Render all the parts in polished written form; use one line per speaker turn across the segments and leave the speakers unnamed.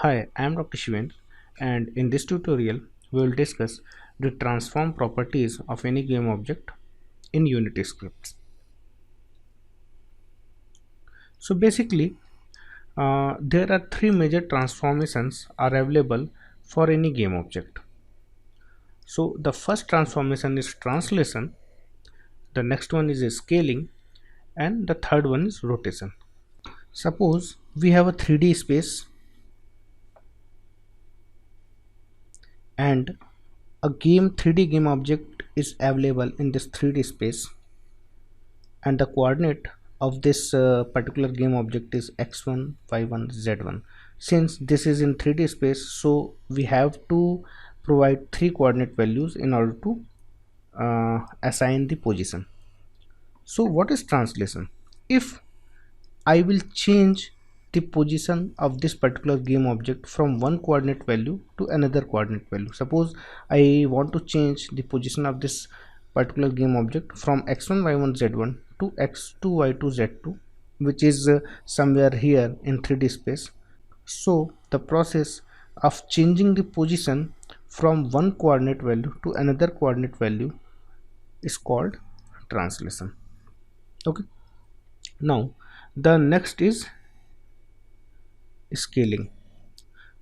Hi, I am Dr. Shiven, and in this tutorial we will discuss the transform properties of any game object in Unity scripts. So basically there are three major transformations are available for any game object. So the first transformation is translation, the next one is scaling, and the third one is rotation. Suppose we have a 3D space and a 3D game object is available in this 3D space, and the coordinate of this particular game object is x1 y1 z1. Since this is in 3D space, so we have to provide three coordinate values in order to assign the position. So what is translation? If I will change the position of this particular game object from one coordinate value to another coordinate value. Suppose I want to change the position of this particular game object from x1 y1 z1 to x2 y2 z2, which is somewhere here in 3D space. So the process of changing the position from one coordinate value to another coordinate value is called translation. Okay, now the next is scaling.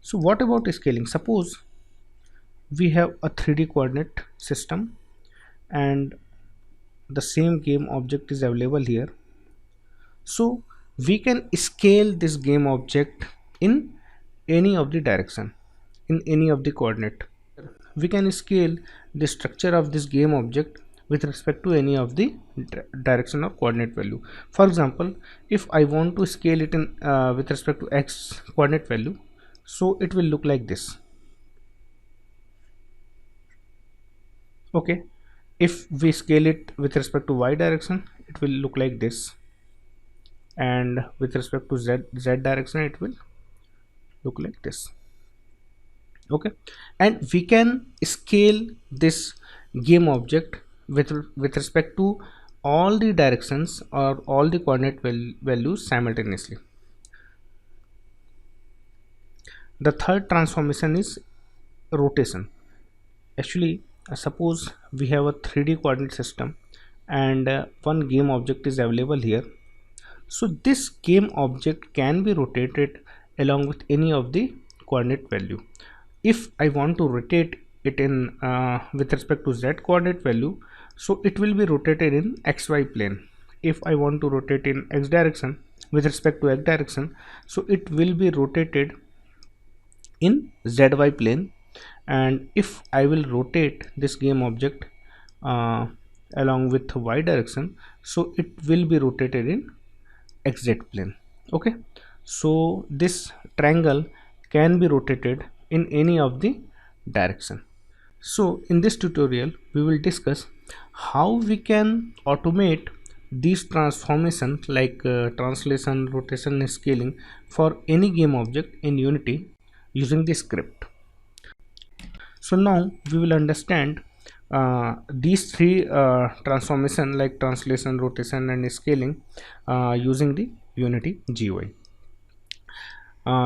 So what about scaling? Suppose we have a 3D coordinate system and the same game object is available here. So we can scale this game object in any of the direction, in any of the coordinate. We can scale the structure of this game object with respect to any of the direction or coordinate value. For example, if I want to scale it in with respect to x coordinate value, so it will look like this. Okay, if we scale it with respect to y direction, it will look like this, and with respect to z direction, it will look like this. Okay, and we can scale this game object with respect to all the directions or all the coordinate values simultaneously. The third transformation is rotation. Actually, suppose we have a 3D coordinate system and one game object is available here. So this game object can be rotated along with any of the coordinate value. If I want to rotate it in with respect to z coordinate value, so it will be rotated in xy plane. If I want to rotate in x direction with respect to x direction, so it will be rotated in zy plane. And if I will rotate this game object along with y direction, so it will be rotated in xz plane. Okay, so this triangle can be rotated in any of the direction. So in this tutorial we will discuss how we can automate these transformations like translation, rotation and scaling for any game object in Unity using the script. So now we will understand these three transformation like translation, rotation and scaling using the Unity GUI.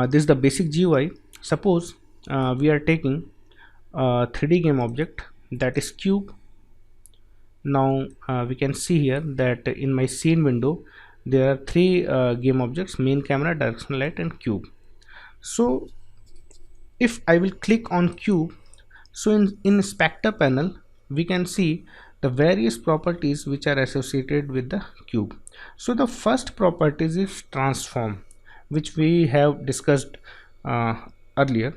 This is the basic GUI. Suppose we are taking a 3D game object, that is cube. Now we can see here that in my scene window there are three game objects: main camera, directional light and cube. So if I will click on cube, so in inspector panel we can see the various properties which are associated with the cube. So the first properties is transform, which we have discussed earlier.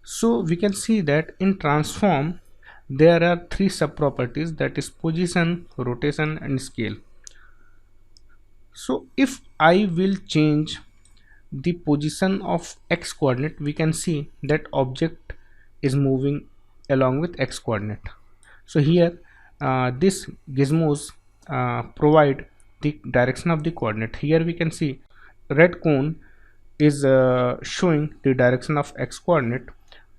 So we can see that in transform there are three sub properties, that is position, rotation and scale. So if I will change the position of x coordinate, we can see that object is moving along with x coordinate. So here this gizmos provide the direction of the coordinate. Here we can see red cone is showing the direction of x coordinate,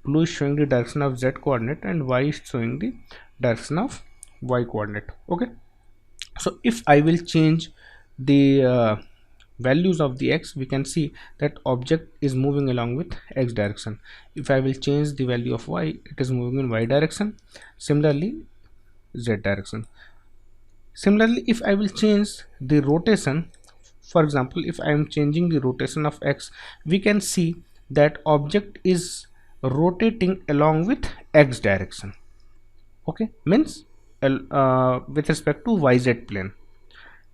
blue is showing the direction of z coordinate and y is showing the direction of y coordinate. Okay, so if I will change the values of the x, we can see that object is moving along with x direction. If I will change the value of y, it is moving in y direction, similarly z direction. Similarly, if I will change the rotation, for example, if I am changing the rotation of x, we can see that object is rotating along with x direction. Okay, means with respect to yz plane.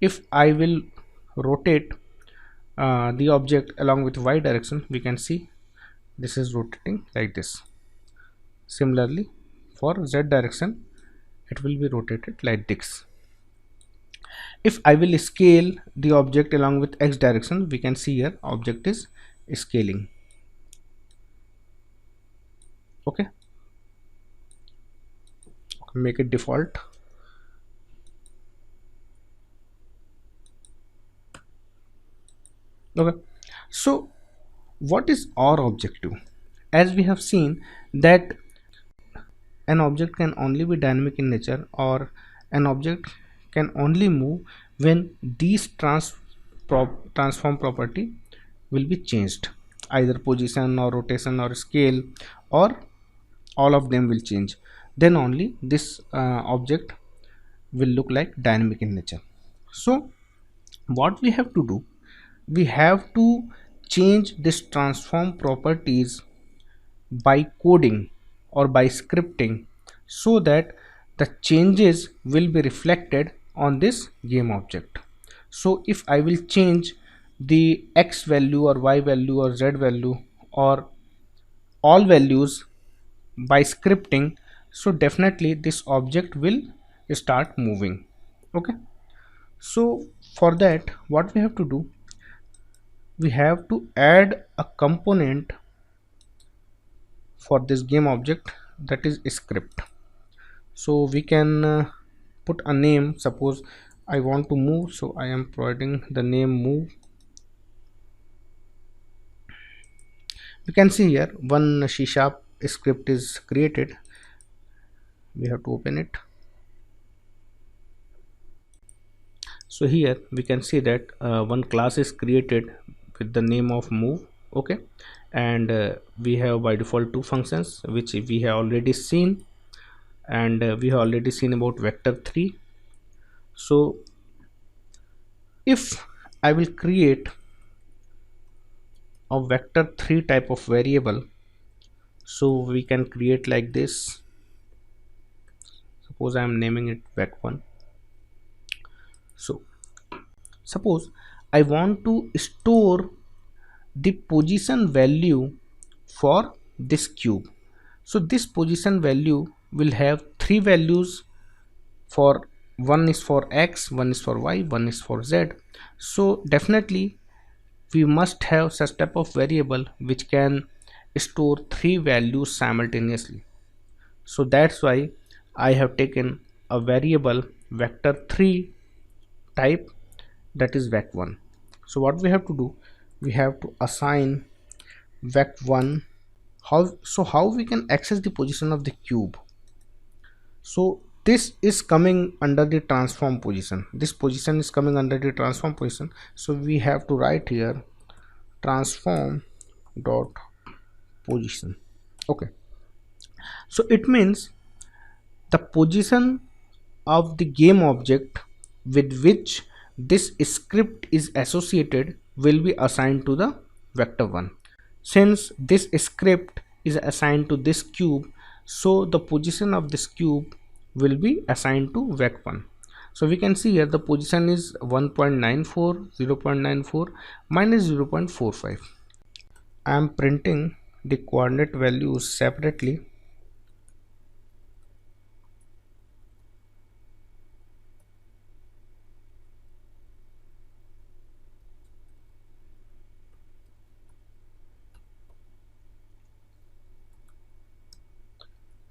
If I will rotate the object along with y direction, we can see this is rotating like this. Similarly, for z direction, it will be rotated like this. If I will scale the object along with x direction, we can see here object is scaling. Okay, make it default. Okay, so what is our objective? As we have seen that an object can only be dynamic in nature, or an object can only move when these transform property will be changed, either position or rotation or scale, or all of them will change. Then only this object will look like dynamic in nature. So what we have to do, we have to change this transform properties by coding or by scripting, so that the changes will be reflected on this game object. So if I will change the x value or y value or z value or all values by scripting, so definitely this object will start moving. Okay, so for that what we have to do, we have to add a component for this game object, that is script. So we can put a name. Suppose I want to move, so I am providing the name move. You can see here one C# script is created. We have to open it. So here we can see that one class is created with the name of move. Okay, and we have by default two functions which we have already seen, and we have already seen about vector3. So if I will create a vector3 type of variable, so we can create like this. Suppose I am naming it vec1. So suppose I want to store the position value for this cube. So this position value will have three values, for one is for x, one is for y, one is for z. So definitely we must have such type of variable which can store three values simultaneously. So that's why I have taken a variable vector3 type, that is vec1. So what we have to do, we have to assign vec1. How we can access the position of the cube? So this is coming under the transform position. This position is coming under the transform position. So we have to write here transform dot position. Okay, so it means the position of the game object with which this script is associated will be assigned to the vector1. Since this script is assigned to this cube, so the position of this cube will be assigned to vec1. So we can see here the position is 1.94, 0.94 minus 0.45. I am printing the coordinate values separately.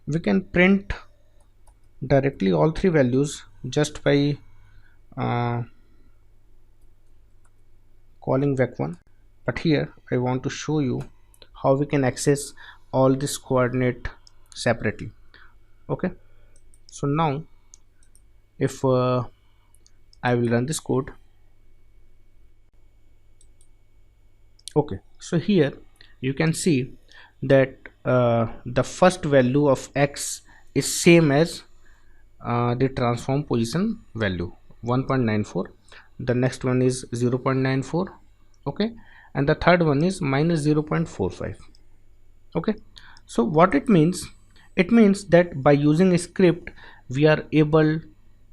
We can print directly all three values just by calling vec1, but here I want to show you how we can access all this coordinate separately. Okay, so now if I will run this code, Okay, so here you can see that the first value of x is same as the transform position value 1.94. The next one is 0.94. Okay, and the third one is minus 0.45. Okay, so what it means, it means that by using a script we are able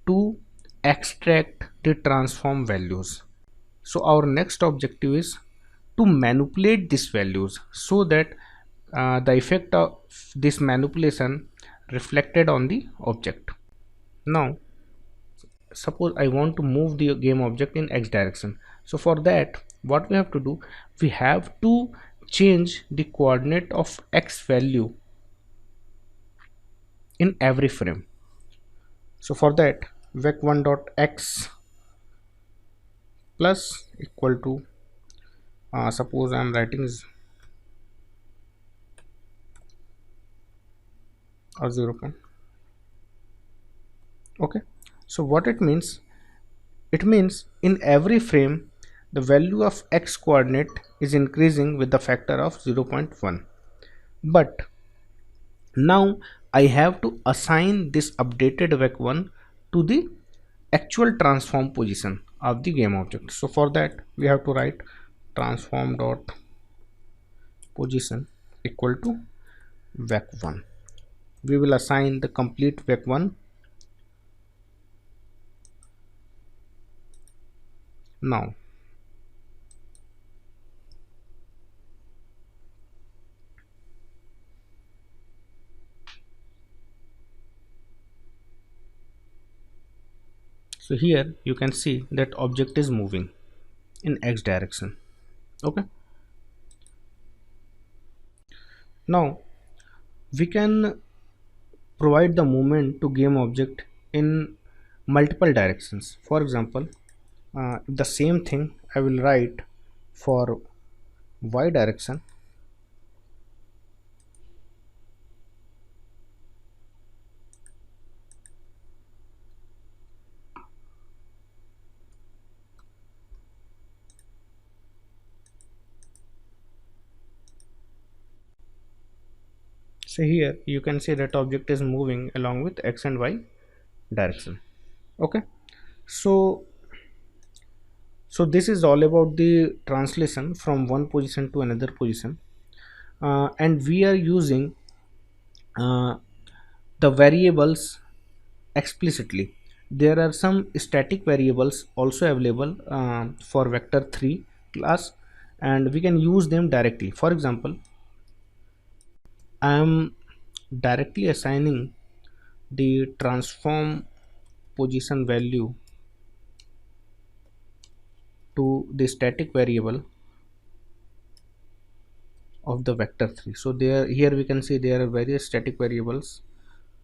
to extract the transform values. So our next objective is to manipulate these values so that the effect of this manipulation reflected on the object. Now suppose I want to move the game object in x direction. So for that what we have to do, we have to change the coordinate of x value in every frame. So for that vec1 dot x plus equal to suppose I am writing or 0 point. Okay, so what it means, it means in every frame the value of x coordinate is increasing with the factor of 0.1. But now I have to assign this updated vec1 to the actual transform position of the game object. So for that we have to write transform dot position equal to vec1. We will assign the complete vec1 now. So here you can see that object is moving in x direction. Okay, now we can provide the movement to game object in multiple directions. For example, the same thing I will write for y direction. So here you can see that object is moving along with x and y direction. Okay, so this is all about the translation from one position to another position, and we are using uh, the variables explicitly. There are some static variables also available for vector3 class, and we can use them directly. For example, I am directly assigning the transform position value to the static variable of the vector3. So there, here we can see there are various static variables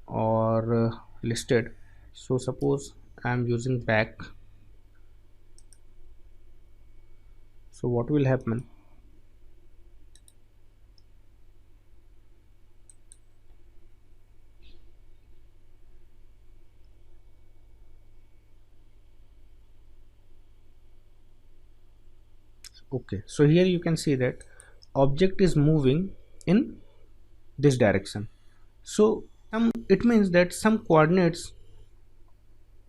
or listed. So suppose I am using back. So what will happen, okay, so here you can see that object is moving in this direction. So it means that some coordinates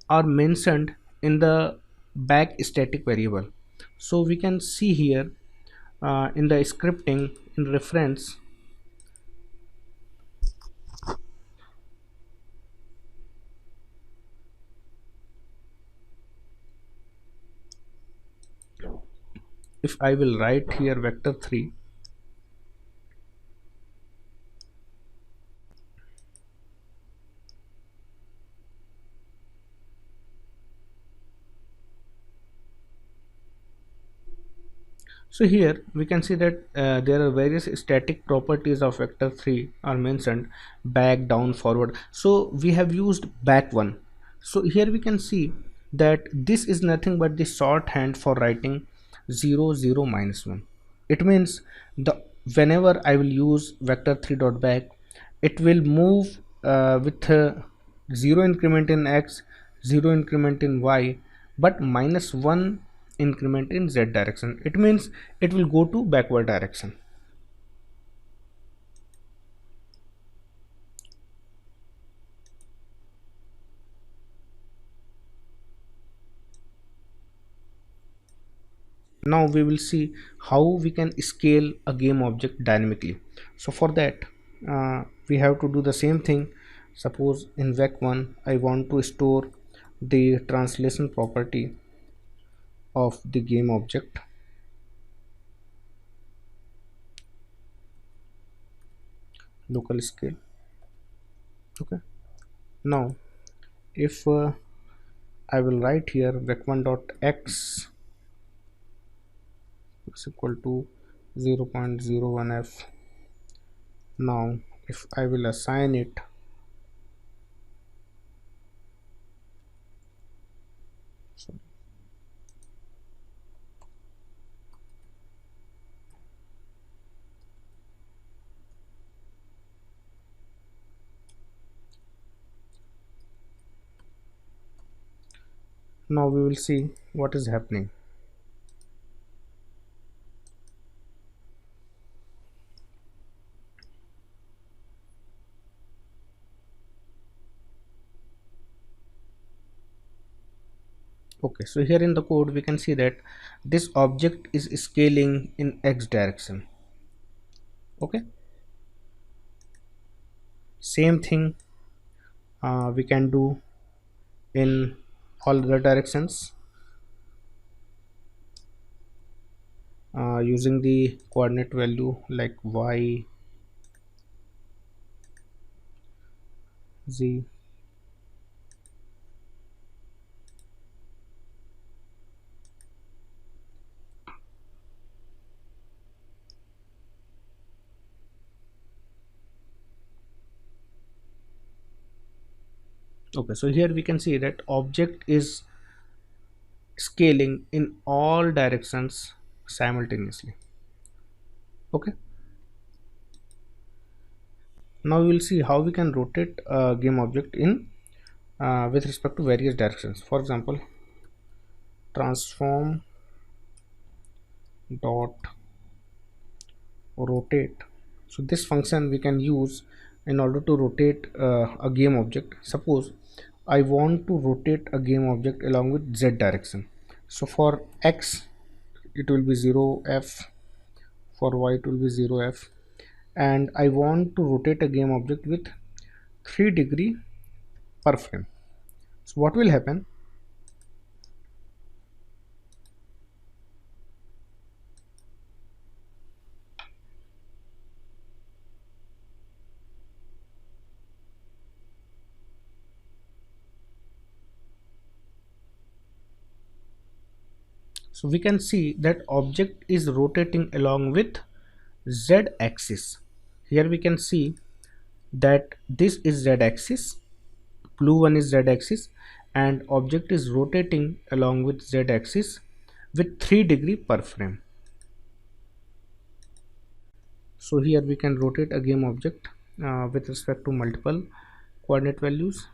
are mentioned in the back static variable. So we can see here in the scripting in reference, if I will write here vector3, so here we can see that there are various static properties of vector3 are mentioned, back, down, forward. So we have used back one. So here we can see that this is nothing but the shorthand for writing 0 0 minus 1. It means the whenever I will use vector3 dot back, it will move with 0 increment in x, 0 increment in y, but minus 1 increment in z direction. It means it will go to backward direction. Now we will see how we can scale a game object dynamically. So for that we have to do the same thing. Suppose in vec1 I want to store the translation property of the game object. Local scale. Okay, now if I will write here vec1 dot x is equal to 0.01f. Now if I will assign it now we will see what is happening. Okay, so here in the code we can see that this object is scaling in x direction. Okay, same thing we can do in all other directions using the coordinate value like y, z. Okay, so here we can see that object is scaling in all directions simultaneously. Okay, now we will see how we can rotate a game object in with respect to various directions. For example, transform dot rotate. So this function we can use in order to rotate a game object. Suppose I want to rotate a game object along with z direction. So for x it will be 0f, for y it will be 0f, and I want to rotate a game object with 3 degree per frame. So what will happen? So we can see that object is rotating along with z axis. Here we can see that this is z axis, blue one is z axis, and object is rotating along with z axis with 3 degree per frame. So here we can rotate a game object with respect to multiple coordinate values.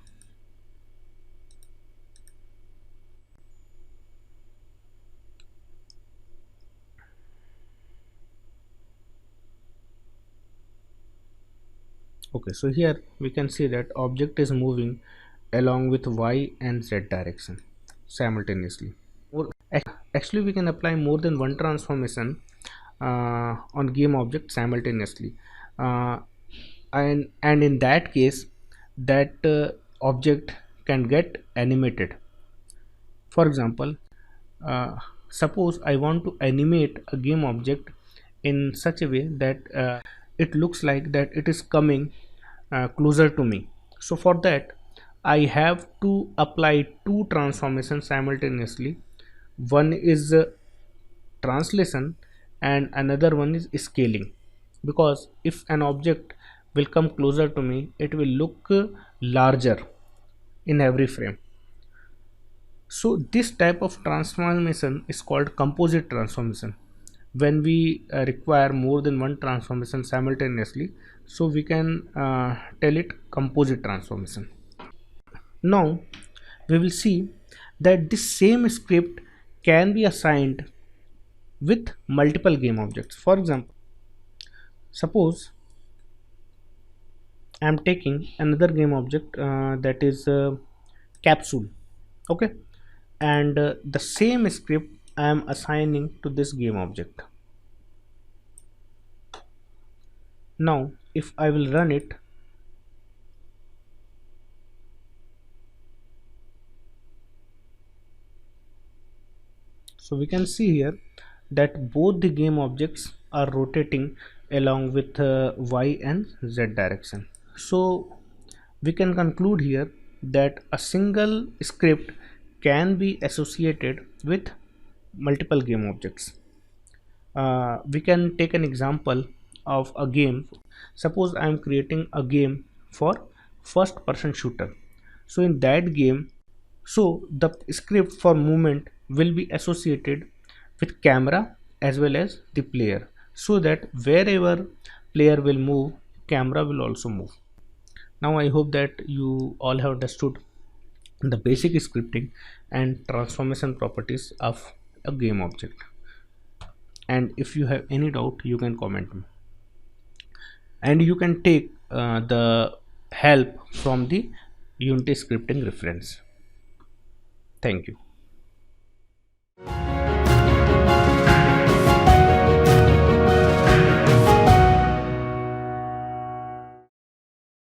Okay, so here we can see that object is moving along with y and z direction simultaneously. Or actually we can apply more than one transformation on game object simultaneously, uh, and in that case that object can get animated. For example, suppose I want to animate a game object in such a way that it looks like that it is coming closer to me. So for that I have to apply two transformations simultaneously. One is translation and another one is scaling, because if an object will come closer to me it will look larger in every frame. So this type of transformation is called composite transformation. When we require more than one transformation simultaneously, so we can tell it composite transformation. Now we will see that this same script can be assigned with multiple game objects. For example, suppose I am taking another game object that is capsule. Okay, and the same script I am assigning to this game object. Now if I will run it, so we can see here that both the game objects are rotating along with y and z direction. So we can conclude here that a single script can be associated with multiple game objects. We can take an example of a game. Suppose I am creating a game for first person shooter. So in that game, so the script for movement will be associated with camera as well as the player, so that wherever player will move, camera will also move. Now I hope that you all have understood the basic scripting and transformation properties of a game object. And if you have any doubt, you can comment me, and you can take the help from the Unity scripting reference. Thank you.